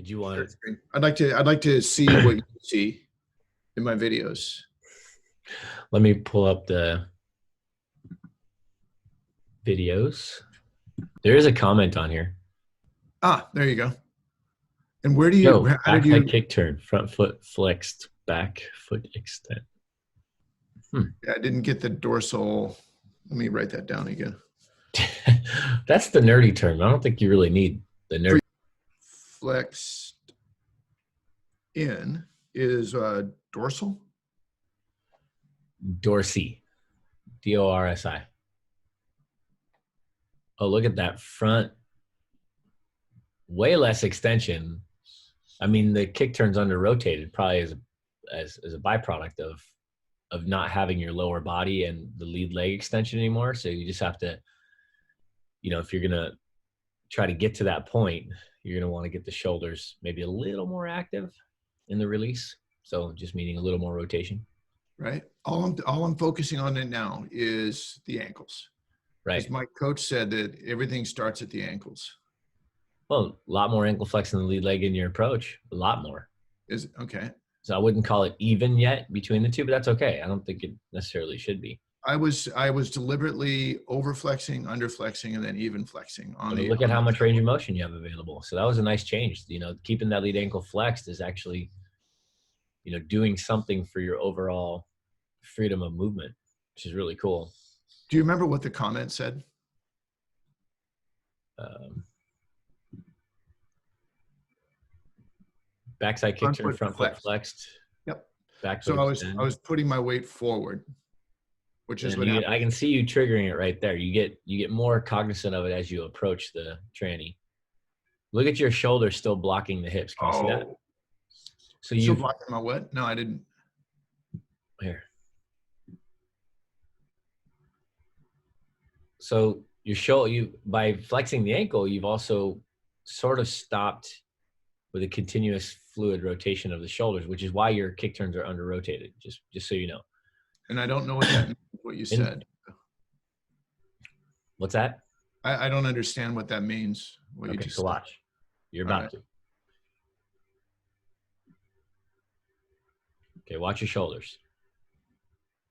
Did you want to? I'd like to see what you see in my videos. Let me pull up the videos. There is a comment on here. Ah, there you go. And where do you, how did you? Backside kick turn, front foot flexed, back foot extend. Yeah, I didn't get the dorsal. Let me write that down again. That's the nerdy term. I don't think you really need the nerdy. Flexed in is dorsal? Dorsey. D-O-R-S-I. Oh, look at that front. Way less extension. I mean, the kick turns under rotated probably as a byproduct of not having your lower body and the lead leg extension anymore. So you just have to, you know, if you're going to try to get to that point, you're going to want to get the shoulders maybe a little more active in the release. So just meaning a little more rotation. Right. All I'm focusing on it now is the ankles. Right. As my coach said that everything starts at the ankles. Well, a lot more ankle flex in the lead leg in your approach. A lot more. Is okay. So I wouldn't call it even yet between the two, but that's okay. I don't think it necessarily should be. I was deliberately over flexing, under flexing, and then even flexing on the. Look at how much range of motion you have available. So that was a nice change. You know, keeping that lead ankle flexed is actually, you know, doing something for your overall freedom of movement, which is really cool. Do you remember what the comment said? Backside kick turn, front foot flexed. Yep. Back so I was putting my weight forward, which is what I can see you triggering it right there. You get more cognizant of it as you approach the tranny. Look at your shoulders still blocking the hips. Can you see that? So you blocking my what? No, I didn't. Here. So by flexing the ankle, you've also sort of stopped with a continuous fluid rotation of the shoulders, which is why your kick turns are under rotated, just so you know. And I don't know what that means, what you said. What's that? I don't understand what that means. What you just said. Watch. You're about to. Okay, watch your shoulders.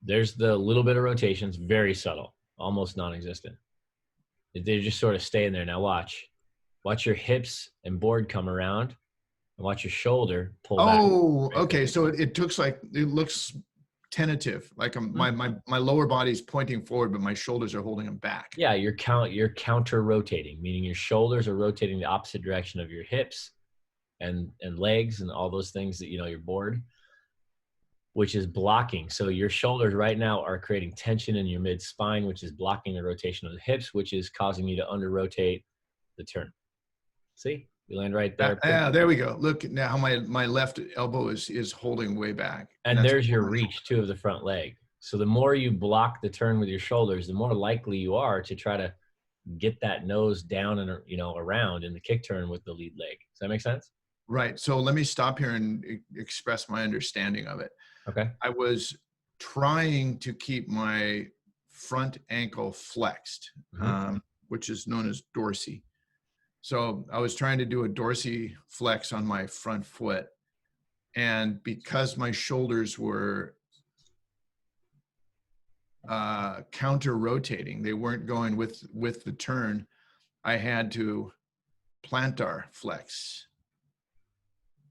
There's the little bit of rotations, very subtle, almost non-existent. They're just sort of staying there. Now watch your hips and board come around, and watch your shoulder pull back. Oh, okay. So it looks tentative, like my lower body's pointing forward, but my shoulders are holding them back. Yeah, you're counter rotating, meaning your shoulders are rotating the opposite direction of your hips and legs and all those things that, you know, your board, which is blocking. So your shoulders right now are creating tension in your mid spine, which is blocking the rotation of the hips, which is causing you to under rotate the turn. See, we land right there. Yeah, there we go. Look now, my left elbow is holding way back. And there's your reach too of the front leg. So the more you block the turn with your shoulders, the more likely you are to try to get that nose down and, you know, around in the kick turn with the lead leg. Does that make sense? Right. So let me stop here and express my understanding of it. Okay. I was trying to keep my front ankle flexed, which is known as dorsey. So I was trying to do a dorsey flex on my front foot. And because my shoulders were counter rotating, they weren't going with the turn, I had to plantar flex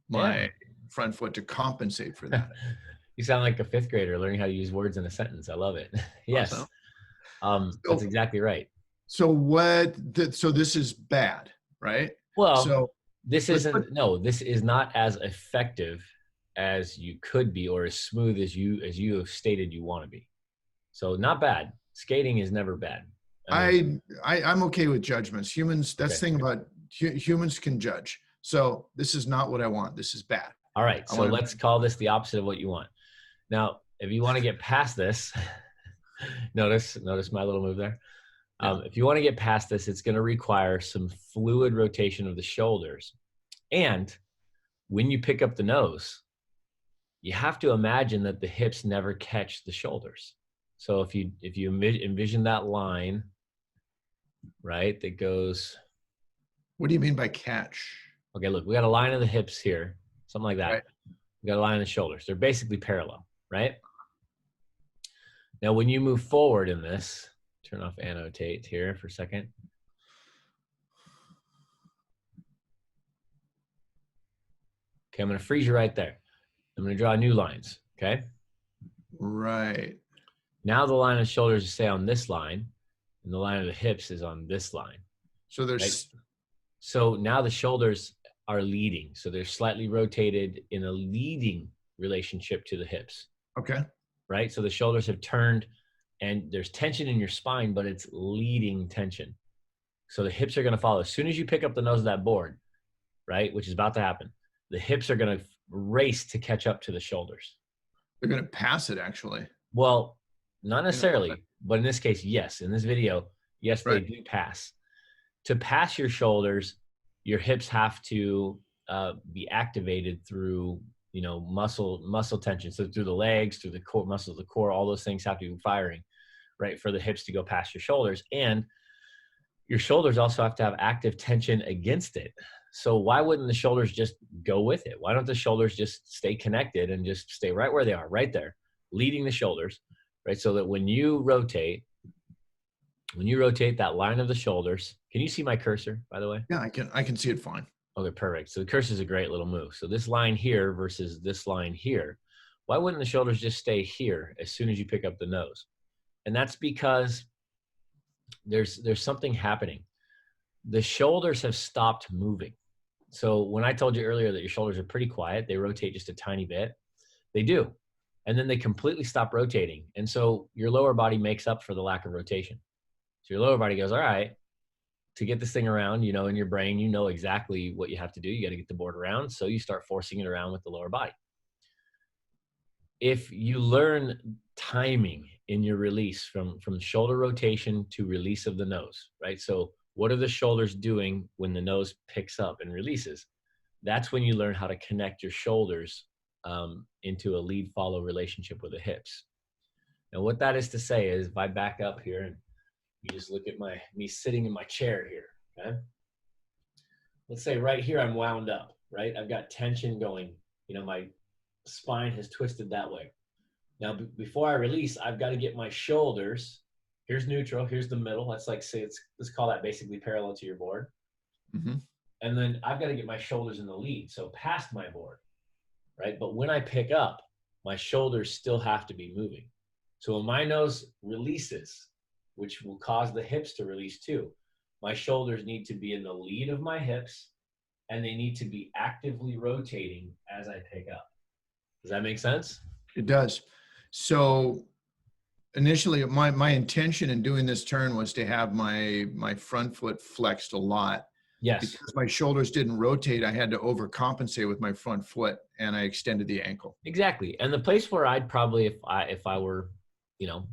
my front foot to compensate for that. You sound like a fifth grader learning how to use words in a sentence. I love it. Yes. Awesome. That's exactly right. So so this is bad, right? Well, so this is not as effective as you could be, or as smooth as you have stated you want to be. So not bad. Skating is never bad. I'm okay with judgments. Humans, that's the thing about humans can judge. So this is not what I want. This is bad. All right. So let's call this the opposite of what you want. Now, if you want to get past this, notice my little move there. If you want to get past this, it's going to require some fluid rotation of the shoulders. And when you pick up the nose, you have to imagine that the hips never catch the shoulders. So if you envision that line, right, that goes. What do you mean by catch? Okay, look, we got a line of the hips here, something like that. Right. We got a line of the shoulders. They're basically parallel, right? Now, when you move forward in this, turn off annotate here for a second. Okay, I'm going to freeze you right there. I'm going to draw new lines, okay? Right. Now the line of shoulders is say on this line, and the line of the hips is on this line. So there's, right? So now the shoulders are leading. So they're slightly rotated in a leading relationship to the hips, okay. right? So the shoulders have turned and there's tension in your spine, but it's leading tension. So the hips are going to follow. As soon as you pick up the nose of that board, right, which is about to happen, the hips are going to race to catch up to the shoulders. They're going to pass it actually. Well, not necessarily, but in this case, yes. In this video, yes, Right. they do pass. To pass your shoulders, your hips have to be activated through, you know, muscle tension. So through the legs, through the core muscles, the core, all those things have to be firing, right, for the hips to go past your shoulders. And your shoulders also have to have active tension against it. So why wouldn't the shoulders just go with it? Why don't the shoulders just stay connected and just stay right where they are, right there, leading the shoulders, right? So that when you rotate that line of the shoulders, can you see my cursor, by the way? Yeah, I can see it fine. Okay, perfect. So the cursor is a great little move. So this line here versus this line here, why wouldn't the shoulders just stay here as soon as you pick up the nose? And that's because there's something happening. The shoulders have stopped moving. So when I told you earlier that your shoulders are pretty quiet, they rotate just a tiny bit, they do. And then they completely stop rotating. And so your lower body makes up for the lack of rotation. So your lower body goes, all right, to get this thing around, you know, in your brain, you know exactly what you have to do. You got to get the board around. So you start forcing it around with the lower body. If you learn timing in your release from shoulder rotation to release of the nose, right? So what are the shoulders doing when the nose picks up and releases? That's when you learn how to connect your shoulders into a lead follow relationship with the hips. Now, what that is to say is if I back up here and you just look at me sitting in my chair here, okay? Let's say right here I'm wound up, right? I've got tension going, you know, my spine has twisted that way. Now, before I release, I've got to get my shoulders. Here's neutral, here's the middle. Let's like say let's call that basically parallel to your board. Mm-hmm. And then I've got to get my shoulders in the lead, so past my board, right? But when I pick up, my shoulders still have to be moving. So when my nose releases, which will cause the hips to release too, my shoulders need to be in the lead of my hips and they need to be actively rotating as I pick up. Does that make sense? It does. So initially my intention in doing this turn was to have my front foot flexed a lot. Yes. Because my shoulders didn't rotate, I had to overcompensate with my front foot and I extended the ankle. Exactly. And the place where I'd probably, if I were, you know,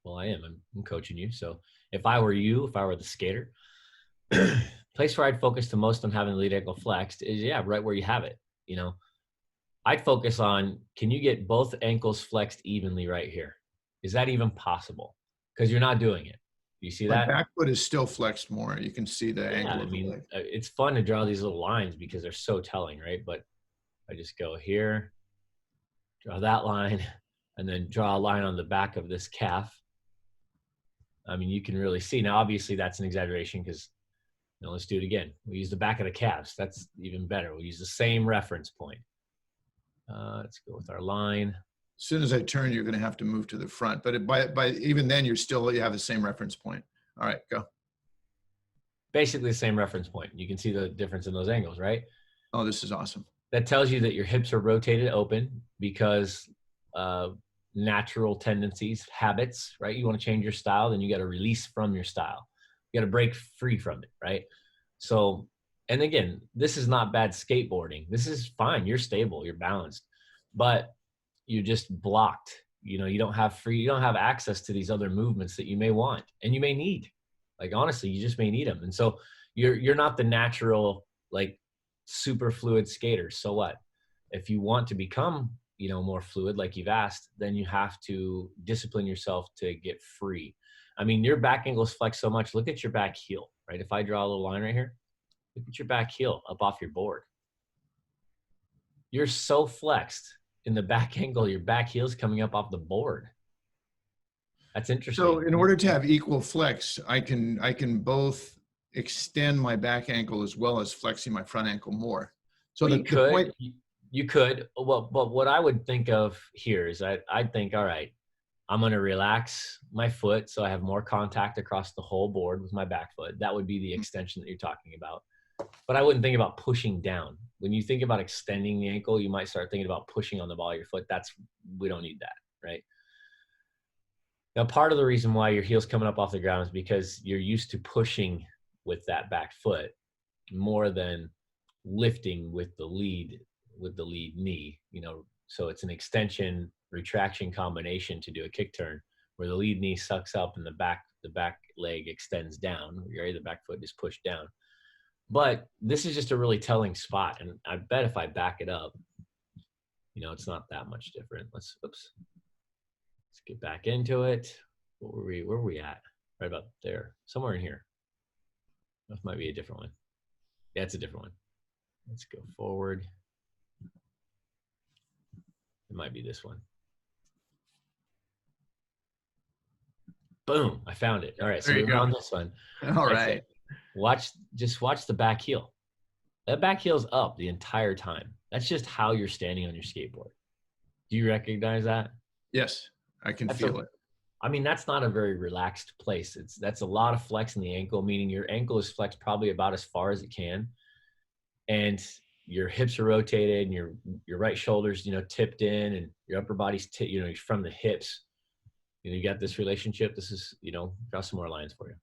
well, I'm coaching you. So if I were you, if I were the skater, place where I'd focus the most on having the lead ankle flexed is, yeah, right where you have it. You know, I'd focus on, can you get both ankles flexed evenly right here? Is that even possible? Because you're not doing it. You see that? My back foot is still flexed more. You can see the angle of the leg. It's fun to draw these little lines because they're so telling, right? But I just go here, draw that line, and then draw a line on the back of this calf. I mean, you can really see. Now, obviously, that's an exaggeration because, you know, let's do it again. We use the back of the calves. That's even better. We'll use the same reference point. Let's go with our line. As soon as I turn, you're going to have to move to the front. But by even then, you have the same reference point. All right, go. Basically the same reference point. You can see the difference in those angles, right? Oh, this is awesome. That tells you that your hips are rotated open because natural tendencies, habits, right? You want to change your style, then you got to release from your style. You got to break free from it, right? So, and again, this is not bad skateboarding. This is fine. You're stable, you're balanced, but you just blocked. You know, you don't have access to these other movements that you may want and you may need. Like, honestly, you just may need them. And so you're not the natural, like, super fluid skater. So what? If you want to become, you know, more fluid, like you've asked, then you have to discipline yourself to get free. I mean, your back angles flex so much. Look at your back heel, right? If I draw a little line right here, Look at your back heel up off your board. You're so flexed in the back ankle, your back heel's coming up off the board. That's interesting. So in order to have equal flex, I can both extend my back ankle as well as flexing my front ankle more. So well, the you could. Well, but what I would think of here is I'd think, all right, I'm going to relax my foot so I have more contact across the whole board with my back foot. That would be the extension that you're talking about. But I wouldn't think about pushing down. When you think about extending the ankle, you might start thinking about pushing on the ball of your foot. We don't need that, right? Now, part of the reason why your heel's coming up off the ground is because you're used to pushing with that back foot more than lifting with the lead knee, so it's an extension retraction combination to do a kick turn where the lead knee sucks up and the back leg extends down. The back foot is pushed down. But this is just a really telling spot. And I bet if I back it up, it's not that much different. Let's get back into it. Where were we at? Right about there, somewhere in here. That might be a different one. Yeah, it's a different one. Let's go forward. It might be this one. Boom, I found it. All right, so we're on this one. All right. Just watch the back heel. That back heel's up the entire time. That's just how you're standing on your skateboard. Do you recognize that? Yes, I can feel it. I mean, that's not a very relaxed place. That's a lot of flex in the ankle, meaning your ankle is flexed probably about as far as it can. And your hips are rotated and your right shoulder's, tipped in, and your upper body's, from the hips. You got this relationship. This is, draw some more lines for you.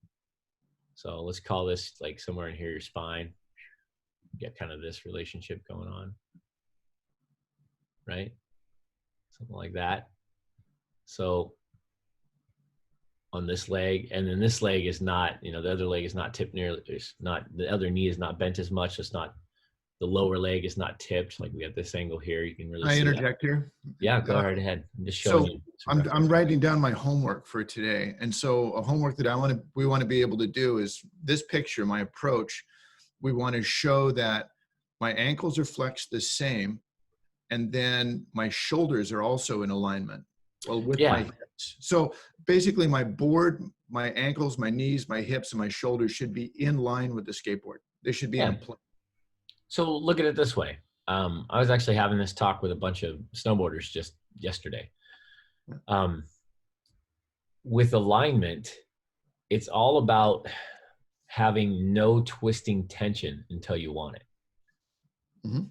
So let's call this like somewhere in here, your spine. Get kind of this relationship going on, right? Something like that. So on this leg, and then this leg is not, the other leg is not tipped nearly, the other knee is not bent as much. It's not, the lower leg is not tipped. Like we have this angle here. You can really see interject that. Here? Yeah, go right ahead. I'm just showing you. I'm writing down my homework for today. And so a homework that we want to be able to do is this picture, my approach. We want to show that my ankles are flexed the same, and then my shoulders are also in alignment. Well, with my hips. So basically my board, my ankles, my knees, my hips, and my shoulders should be in line with the skateboard. They should be in plane. So look at it this way. I was actually having this talk with a bunch of snowboarders just yesterday. With alignment, it's all about having no twisting tension until you want it. Mm-hmm.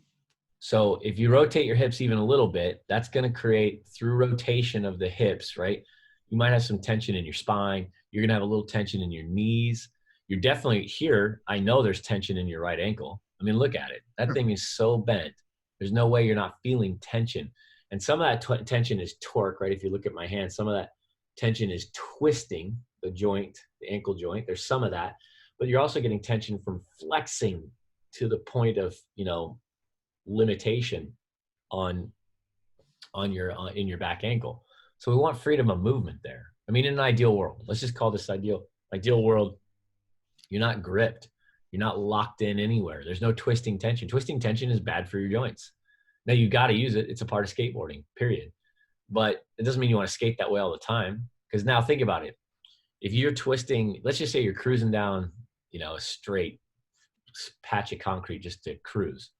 So if you rotate your hips even a little bit, that's going to create, through rotation of the hips, right? You might have some tension in your spine. You're going to have a little tension in your knees. You're definitely here. I know there's tension in your right ankle. I mean, look at it. That thing is so bent. There's no way you're not feeling tension. And some of that tension is torque, right? If you look at my hand, some of that tension is twisting the joint, the ankle joint. There's some of that, but you're also getting tension from flexing to the point of, limitation in your back ankle. So we want freedom of movement there. I mean, in an ideal world, let's just call this ideal world. You're not gripped. You're not locked in anywhere. There's no twisting tension. Twisting tension is bad for your joints. Now you got to use it. It's a part of skateboarding, period. But it doesn't mean you want to skate that way all the time. Because now think about it. If you're twisting, let's just say you're cruising down, a straight patch of concrete just to cruise.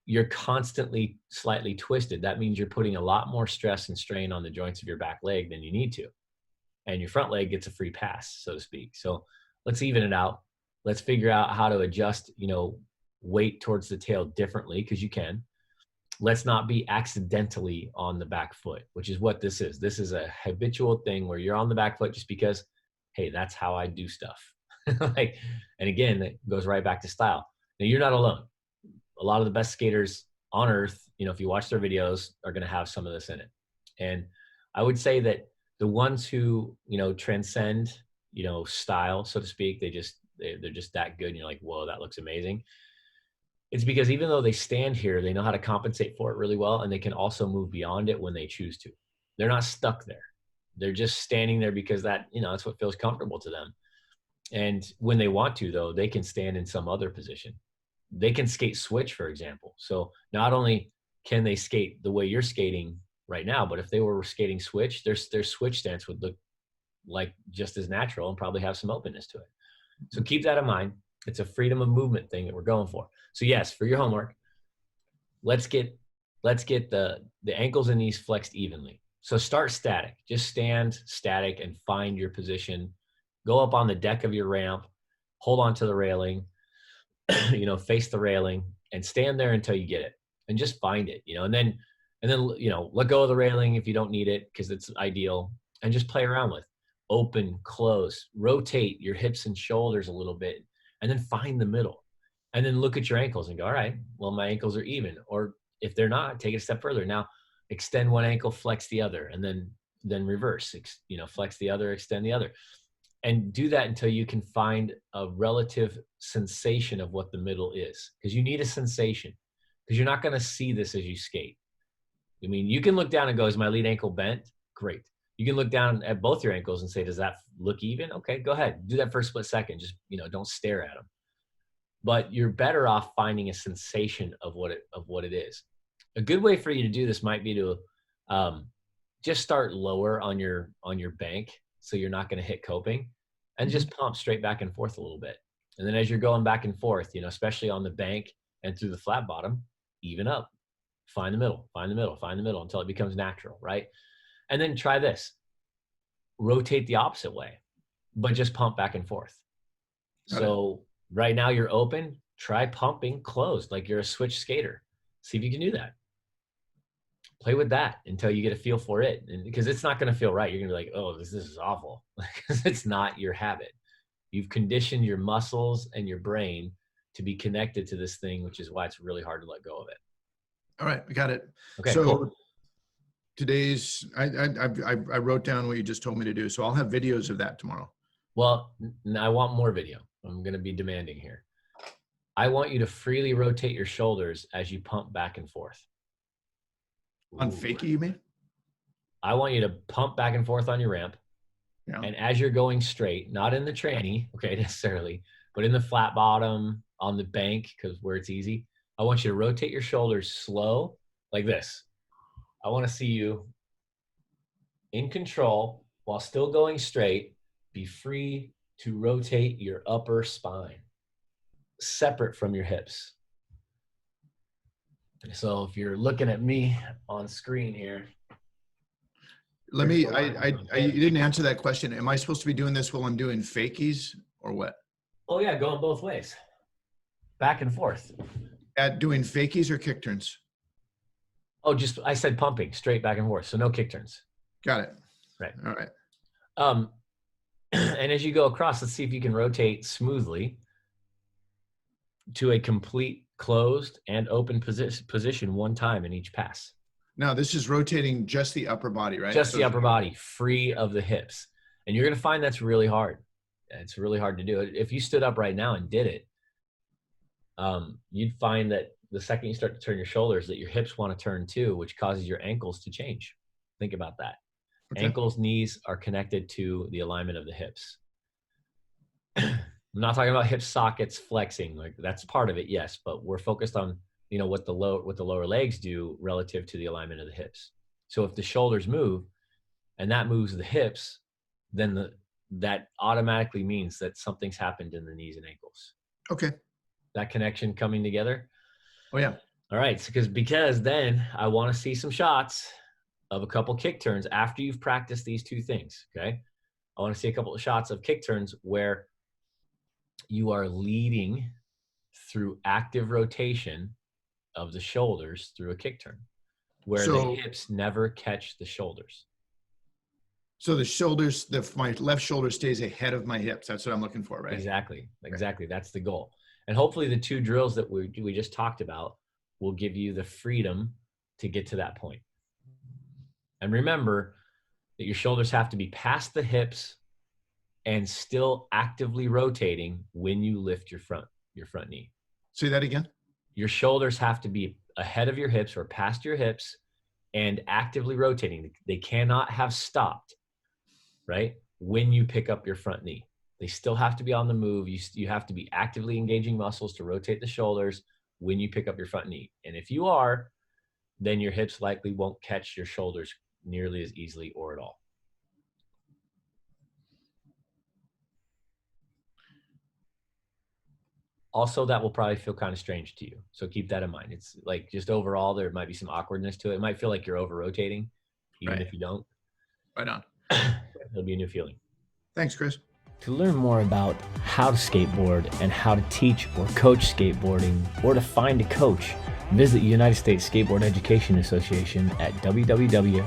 You're constantly slightly twisted. That means you're putting a lot more stress and strain on the joints of your back leg than you need to. And your front leg gets a free pass, so to speak. So let's even it out. Let's figure out how to adjust, weight towards the tail differently, because you can. Let's not be accidentally on the back foot, which is what this is. This is a habitual thing where you're on the back foot just because, hey, that's how I do stuff. And again, it goes right back to style. Now, you're not alone. A lot of the best skaters on earth, if you watch their videos, are going to have some of this in it. And I would say that the ones who, transcend, style, so to speak, they're just that good. And you're like, whoa, that looks amazing. It's because even though they stand here, they know how to compensate for it really well. And they can also move beyond it when they choose to. They're not stuck there. They're just standing there because that's what feels comfortable to them. And when they want to, though, they can stand in some other position. They can skate switch, for example. So not only can they skate the way you're skating right now, but if they were skating switch, their switch stance would look like just as natural and probably have some openness to it. So keep that in mind. It's a freedom of movement thing that we're going for. So yes, for your homework, let's get the ankles and knees flexed evenly. So start static. Just stand static and find your position. Go up on the deck of your ramp, hold on to the railing, face the railing and stand there until you get it and just find it, and then, let go of the railing if you don't need it because it's ideal, and just play around with open, close, rotate your hips and shoulders a little bit, and then find the middle, and then look at your ankles and go, all right, well, my ankles are even, or if they're not, take it a step further. Now extend one ankle, flex the other, and then reverse, flex the other, extend the other. And do that until you can find a relative sensation of what the middle is. Because you need a sensation. Because you're not going to see this as you skate. I mean, you can look down and go, is my lead ankle bent? Great. You can look down at both your ankles and say, does that look even? Okay, go ahead. Do that for a split second. Just, don't stare at them. But you're better off finding a sensation of what it is. A good way for you to do this might be to just start lower on your bank, so you're not going to hit coping, and just pump straight back and forth a little bit. And then as you're going back and forth, especially on the bank and through the flat bottom, even up, find the middle until it becomes natural, right? And then try this, rotate the opposite way, but just pump back and forth. So right now you're open, try pumping closed like you're a switch skater. See if you can do that. Play with that until you get a feel for it. And because it's not going to feel right. You're going to be like, oh, this is awful. Because it's not your habit. You've conditioned your muscles and your brain to be connected to this thing, which is why it's really hard to let go of it. All right, we got it. Okay, so cool. Today's, I wrote down what you just told me to do. So I'll have videos of that tomorrow. Well, I want more video. I'm going to be demanding here. I want you to freely rotate your shoulders as you pump back and forth. On fakie, you mean? I want you to pump back and forth on your ramp. Yeah. And as you're going straight, not in the tranny, okay, necessarily, but in the flat bottom, on the bank, because where it's easy, I want you to rotate your shoulders slow, like this. I want to see you in control while still going straight. Be free to rotate your upper spine, separate from your hips. So if you're looking at me on screen here. Let me, you didn't answer that question. Am I supposed to be doing this while I'm doing fakies or what? Oh yeah, going both ways. Back and forth. At doing fakies or kick turns? Oh, I said pumping, straight back and forth. So no kick turns. Got it. Right. All right. And as you go across, let's see if you can rotate smoothly to a complete closed and open position one time in each pass. Now this is rotating just the upper body, right? Just the upper body, free of the hips. And you're going to find that's really hard. It's really hard to do it. If you stood up right now and did it, you'd find that the second you start to turn your shoulders, that your hips want to turn too, which causes your ankles to change. Think about that. Okay. Ankles, knees are connected to the alignment of the hips. I'm not talking about hip sockets flexing, like that's part of it, yes, but we're focused on, what the lower legs do relative to the alignment of the hips. So if the shoulders move and that moves the hips, then that automatically means that something's happened in the knees and ankles. Okay. That connection coming together. Oh yeah. All right. So because then I want to see some shots of a couple kick turns after you've practiced these two things. Okay. I want to see a couple of shots of kick turns where you are leading through active rotation of the shoulders through a kick turn, where the hips never catch the shoulders. So the shoulders, my left shoulder stays ahead of my hips. That's what I'm looking for, right? Exactly. That's the goal. And hopefully the two drills that we just talked about will give you the freedom to get to that point. And remember that your shoulders have to be past the hips and still actively rotating when you lift your front knee. Say that again. Your shoulders have to be ahead of your hips or past your hips and actively rotating. They cannot have stopped, right? When you pick up your front knee. They still have to be on the move. You have to be actively engaging muscles to rotate the shoulders when you pick up your front knee. And if you are, then your hips likely won't catch your shoulders nearly as easily or at all. Also, that will probably feel kind of strange to you. So keep that in mind. It's like just overall, there might be some awkwardness to it. It might feel like you're over rotating, even if you don't. Right on. It'll be a new feeling. Thanks, Chris. To learn more about how to skateboard and how to teach or coach skateboarding, or to find a coach, visit United States Skateboard Education Association at www.ussea.us.